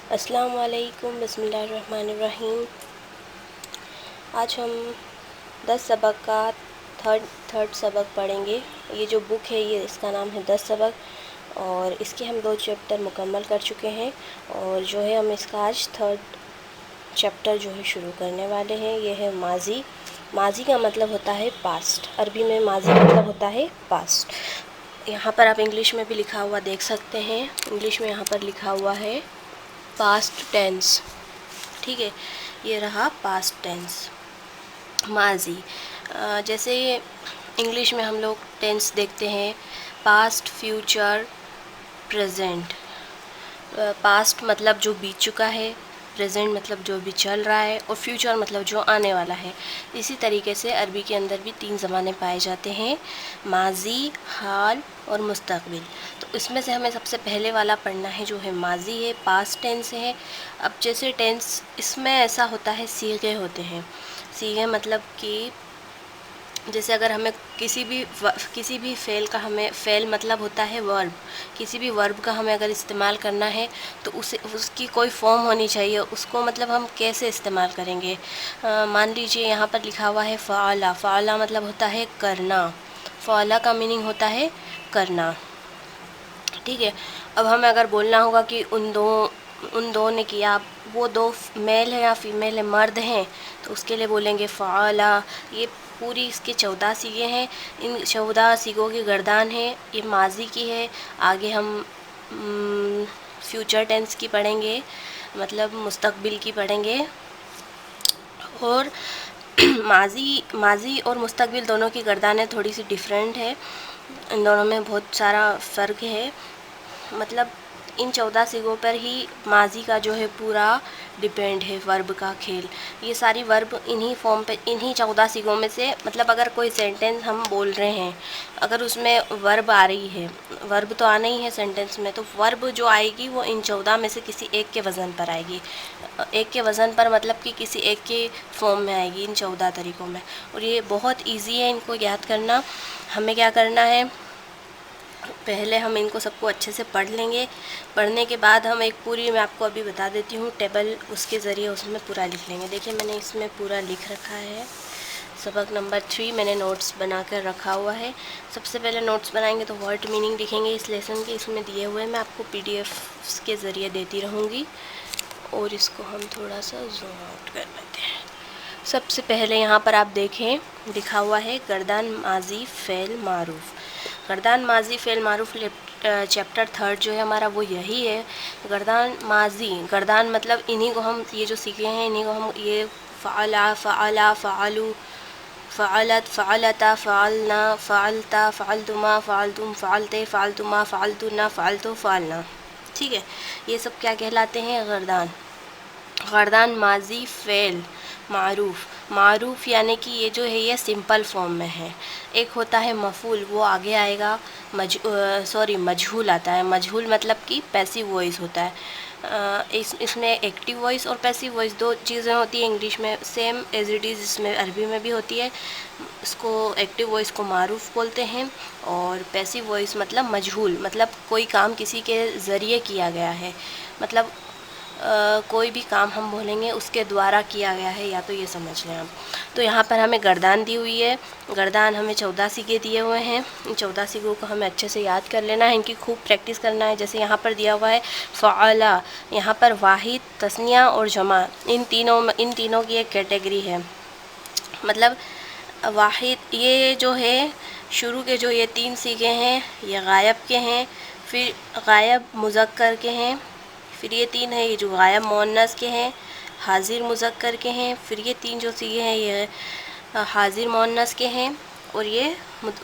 السلام علیکم، بسم اللہ الرحمن الرحیم۔ آج ہم 10 سبق کا تھرڈ سبق پڑھیں گے۔ یہ جو بک ہے اس کا نام ہے 10 سبق، اور اس کے ہم 2 چیپٹر مکمل کر چکے ہیں، اور جو ہے ہم اس کا آج تھرڈ چیپٹر جو ہے شروع کرنے والے ہیں۔ یہ ہے ماضی۔ ماضی کا مطلب ہوتا ہے پاسٹ، عربی میں ماضی کا مطلب ہوتا ہے پاسٹ۔ یہاں پر آپ انگلش میں بھی لکھا ہوا دیکھ سکتے ہیں۔ انگلش میں یہاں پر لکھا ہوا ہے پاسٹ ٹینس، ٹھیک ہے، یہ رہا پاسٹ ٹینس، ماضی۔ جیسے انگلش میں ہم لوگ ٹینس دیکھتے ہیں، پاسٹ، فیوچر، پریزنٹ۔ پاسٹ مطلب جو بیت چکا ہے، پریزنٹ مطلب جو بھی چل رہا ہے، اور فیوچر مطلب جو آنے والا ہے۔ اسی طریقے سے عربی کے اندر بھی 3 زمانے پائے جاتے ہیں، ماضی، حال اور مستقبل۔ تو اس میں سے ہمیں سب سے پہلے والا پڑھنا ہے جو ہے ماضی ہے، پاسٹ ٹینس ہے۔ اب جیسے ٹینس اس میں ایسا ہوتا ہے، صیغے ہوتے ہیں۔ صیغے مطلب کہ جیسے اگر ہمیں کسی بھی فعل کا، ہمیں فعل مطلب ہوتا ہے ورب، کسی بھی ورب کا ہمیں اگر استعمال کرنا ہے تو اس کی کوئی فارم ہونی چاہیے۔ اس کو مطلب ہم کیسے استعمال کریں گے؟ مان لیجئے یہاں پر لکھا ہوا ہے فعلا۔ فعلا مطلب ہوتا ہے کرنا، فعلا کا میننگ ہوتا ہے کرنا، ٹھیک ہے۔ اب ہمیں اگر بولنا ہوگا کہ ان دو نے کیا، وہ 2 میل ہے یا فیمیل ہے، مرد ہیں، تو اس کے لیے بولیں گے فعلا۔ یہ پوری اس کے 14 صیغے ہیں۔ ان 14 صیغوں کی گردان ہے، یہ ماضی کی ہے۔ آگے ہم فیوچر ٹینس کی پڑھیں گے، مطلب مستقبل کی پڑھیں گے، اور ماضی اور مستقبل دونوں کی گردانیں تھوڑی سی ڈیفرنٹ ہے، ان دونوں میں بہت سارا فرق ہے۔ مطلب ان 14 صیغوں پر ہی ماضی کا جو ہے پورا ڈیپینڈ ہے، ورب کا کھیل۔ یہ ساری ورب انہی فارم پہ، انہی 14 صیغوں میں سے، مطلب اگر کوئی سینٹینس ہم بول رہے ہیں، اگر اس میں ورب آ رہی ہے، ورب تو آنا ہی ہے سینٹینس میں، تو ورب جو آئے گی وہ ان 14 میں سے کسی ایک کے وزن پر آئے گی۔ ایک کے وزن پر مطلب کہ کسی ایک کے فارم میں آئے گی ان 14 طریقوں میں، اور یہ بہت ایزی ہے ان کو یاد کرنا۔ ہمیں کیا کرنا ہے، پہلے ہم ان کو سب کو اچھے سے پڑھ لیں گے۔ پڑھنے کے بعد ہم ایک پوری، میں آپ کو ابھی بتا دیتی ہوں، ٹیبل اس کے ذریعے اس میں پورا لکھ لیں گے۔ دیکھیں میں نے اس میں پورا لکھ رکھا ہے۔ سبق نمبر 3 میں نے نوٹس بنا کر رکھا ہوا ہے۔ سب سے پہلے نوٹس بنائیں گے تو ورڈ میننگ لکھیں گے اس لیسن کے، اس میں دیے ہوئے میں آپ کو PDF کے ذریعے دیتی رہوں گی، اور اس کو ہم تھوڑا سا زوم آؤٹ کر لیتے ہیں۔ سب سے پہلے یہاں پر آپ دیکھیں لکھا ہوا ہے گردان ماضی فعل معروف۔ گردان ماضی فعل معروف چیپٹر 3 جو ہے ہمارا وہ یہی ہے۔ گردان ماضی، گردان مطلب انہی کو ہم، یہ جو سیکھے ہیں انہی کو ہم، یہ فعلا، فعلا، فعلو، فعلت، فعلتا، فعلنا، فعلتا، فعلتما، فعلتم، فعلتے، فعلتما، فعلتنا، فعلتو، فعلنا، ٹھیک ہے۔ یہ سب کیا کہلاتے ہیں؟ گردان۔ گردان ماضی فعل معروف۔ معروف یعنی کہ یہ جو ہے یہ سمپل فارم میں ہے۔ ایک ہوتا ہے مفعول، وہ آگے آئے گا، مجہول آتا ہے۔ مجہول مطلب کہ پیسیو وائس ہوتا ہے۔ اس میں ایکٹیو وائس اور پیسیو وائس 2 چیزیں ہوتی ہیں انگلش میں، سیم ایز اٹ از اس میں عربی میں بھی ہوتی ہے۔ اس کو ایکٹیو وائس کو معروف بولتے ہیں، اور پیسیو وائس مطلب مجہول، مطلب کوئی کام کسی کے ذریعے کیا گیا ہے، مطلب کوئی بھی کام ہم بولیں گے اس کے دوارا کیا گیا ہے، یا تو یہ سمجھ لیں آپ۔ تو یہاں پر ہمیں گردان دی ہوئی ہے، گردان ہمیں 14 صیغے دیے ہوئے ہیں۔ ان 14 صیغوں کو ہمیں اچھے سے یاد کر لینا ہے، ان کی خوب پریکٹس کرنا ہے۔ جیسے یہاں پر دیا ہوا ہے فعلا، یہاں پر واحد، تثنیہ اور جمع، ان تینوں کی ایک کیٹیگری ہے۔ مطلب واحد، یہ جو ہے شروع کے جو یہ 3 صیغے ہیں یہ غائب کے ہیں، پھر غائب مذکر کے ہیں، پھر یہ 3 ہے یہ جو غائب مؤنث کے ہیں، حاضر مذکر کے ہیں، پھر یہ 3 جو صیغے ہیں یہ حاضر مؤنث کے ہیں، اور یہ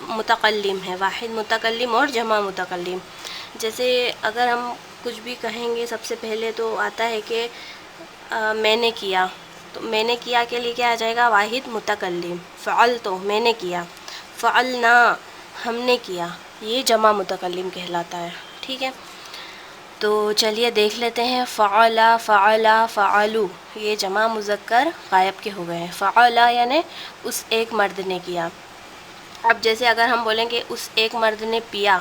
متکلم ہے، واحد متکلم اور جمع متکلم۔ جیسے اگر ہم کچھ بھی کہیں گے، سب سے پہلے تو آتا ہے کہ میں نے کیا، تو میں نے کیا کے لیے کیا آ جائے گا؟ واحد متکلم۔ فعلتو، میں نے کیا، فعلنا، ہم نے کیا، یہ جمع متکلم کہلاتا ہے، ٹھیک ہے۔ تو چلیے دیکھ لیتے ہیں، فعلا، فعلا، فعلو، یہ جمع مذکر غائب کے ہو گئے ہیں۔ فعلا یعنی اس ایک مرد نے کیا۔ اب جیسے اگر ہم بولیں کہ اس ایک مرد نے پیا،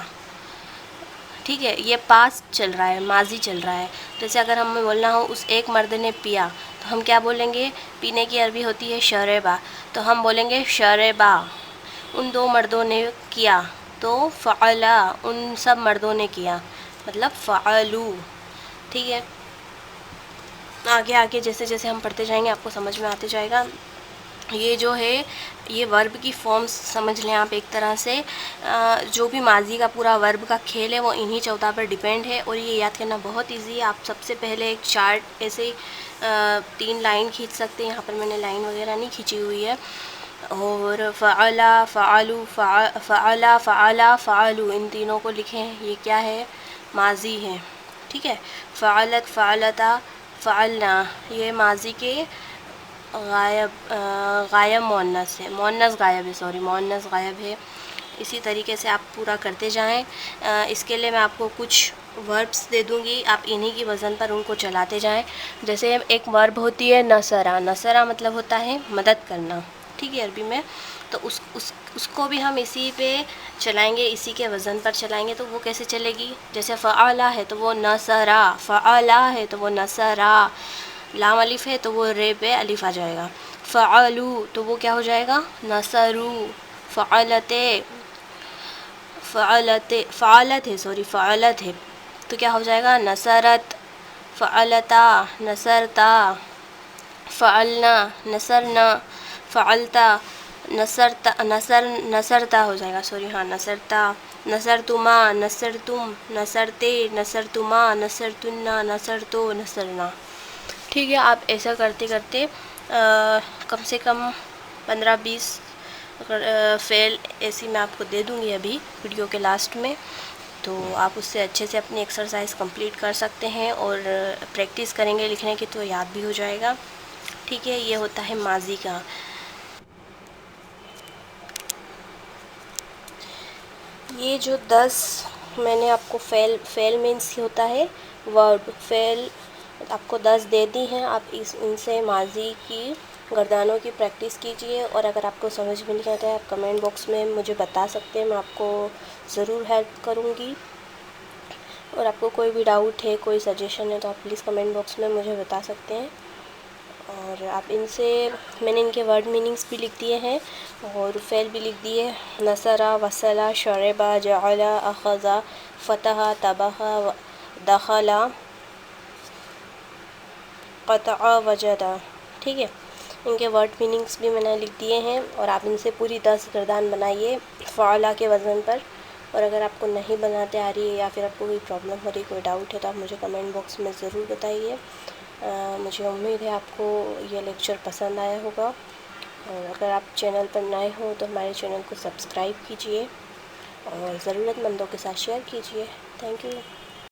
ٹھیک ہے، یہ پاس چل رہا ہے، ماضی چل رہا ہے. جیسے اگر ہمیں بولنا ہو اس ایک مرد نے پیا، تو ہم کیا بولیں گے؟ پینے کی عربی ہوتی ہے شربا، تو ہم بولیں گے شربا. ان دو مردوں نے کیا، تو فعلا، ان سب مردوں نے کیا، مطلب فعلو. ٹھیک ہے، آگے آگے جیسے جیسے ہم پڑھتے جائیں گے آپ کو سمجھ میں آتے جائے گا. یہ جو ہے یہ ورب کی فارمز سمجھ لیں آپ ایک طرح سے. جو بھی ماضی کا پورا ورب کا کھیل ہے وہ انہی 14 پر ڈیپینڈ ہے، اور یہ یاد کرنا بہت ایزی ہے. آپ سب سے پہلے ایک چارٹ ایسے 3 لائن کھینچ سکتے ہیں. یہاں پر میں نے لائن وغیرہ نہیں کھینچی ہوئی ہے. اور فعلا، فعلو، فعلا، فعلا، فعلو، ان تینوں کو لکھیں. یہ کیا ہے؟ ماضی ہے. ٹھیک ہے، فعلت، فعلتا، فعلنا، یہ ماضی کے غائب مؤنث ہے، مؤنث غائب ہے، مؤنث غائب ہے. اسی طریقے سے آپ پورا کرتے جائیں. اس کے لیے میں آپ کو کچھ وربس دے دوں گی، آپ انہی کی وزن پر ان کو چلاتے جائیں. جیسے ایک ورب ہوتی ہے نصرہ. نصرہ مطلب ہوتا ہے مدد کرنا. ٹھیک ہے، عربی میں. تو اس کو بھی ہم اسی پہ چلائیں گے، اسی کے وزن پر چلائیں گے. تو وہ کیسے چلے گی؟ جیسے فعلا ہے تو وہ نصرہ، فعلا ہے تو وہ نصرہ، لام الف ہے تو وہ رے پہ الف آ جائے گا. فعلو تو وہ کیا ہو جائے گا؟ نصرو. فعلتے، فعلت ہے تو کیا ہو جائے گا؟ نصرت. فعلتا، نصرتا. فعلنا، نصرنا. فعلتا، نصرتا ہو جائے گا، نصرتا. نصرتما، نصرتم، نصرتے، نصرتما، نصرتنا، نصرتو، نصرنا. ٹھیک ہے، آپ ایسا کرتے کرتے کم سے کم 15-20 فعل ایسی میں آپ کو دے دوں گی ابھی ویڈیو کے لاسٹ میں. تو آپ اس سے اچھے سے اپنی ایکسرسائز کمپلیٹ کر سکتے ہیں، اور پریکٹس کریں گے لکھنے کی تو یاد بھی ہو جائے گا. ٹھیک ہے، یہ ہوتا ہے ماضی کا. یہ جو 10 میں نے آپ کو فعل مینس ہوتا ہے ورب. فعل آپ کو 10 دے دی ہیں، آپ ان سے ماضی کی گردانوں کی پریکٹس کیجئے. اور اگر آپ کو سمجھ میں نہیں آتا ہے آپ کمنٹ باکس میں مجھے بتا سکتے ہیں، میں آپ کو ضرور ہیلپ کروں گی. اور آپ کو کوئی بھی ڈاؤٹ ہے، کوئی سجیشن ہے تو آپ پلیز کمنٹ باکس میں مجھے بتا سکتے ہیں. اور آپ ان سے میں نے ان کے ورڈ میننگس بھی لکھ دیے ہیں، اور فعل بھی لکھ دیے. نصرہ، وصلہ، شربہ، جعلہ، اخذہ، فتح، طبخ، دخل، قطع، وجد. ٹھیک ہے، ان کے ورڈ میننگس بھی میں نے لکھ دیے ہیں، اور آپ ان سے پوری 10 گردان بنائیے فعلا کے وزن پر. اور اگر آپ کو نہیں بناتے آ رہی ہے، یا پھر آپ کو کوئی پرابلم ہو رہی ہے، کوئی ڈاؤٹ ہے، تو آپ مجھے کمنٹ باکس میں ضرور بتائیے. مجھے امید ہے آپ کو یہ لیکچر پسند آیا ہوگا. اور اگر آپ چینل پر نئے ہوں تو ہمارے چینل کو سبسکرائب کیجئے، اور ضرورت مندوں کے ساتھ شیئر کیجئے. Thank you.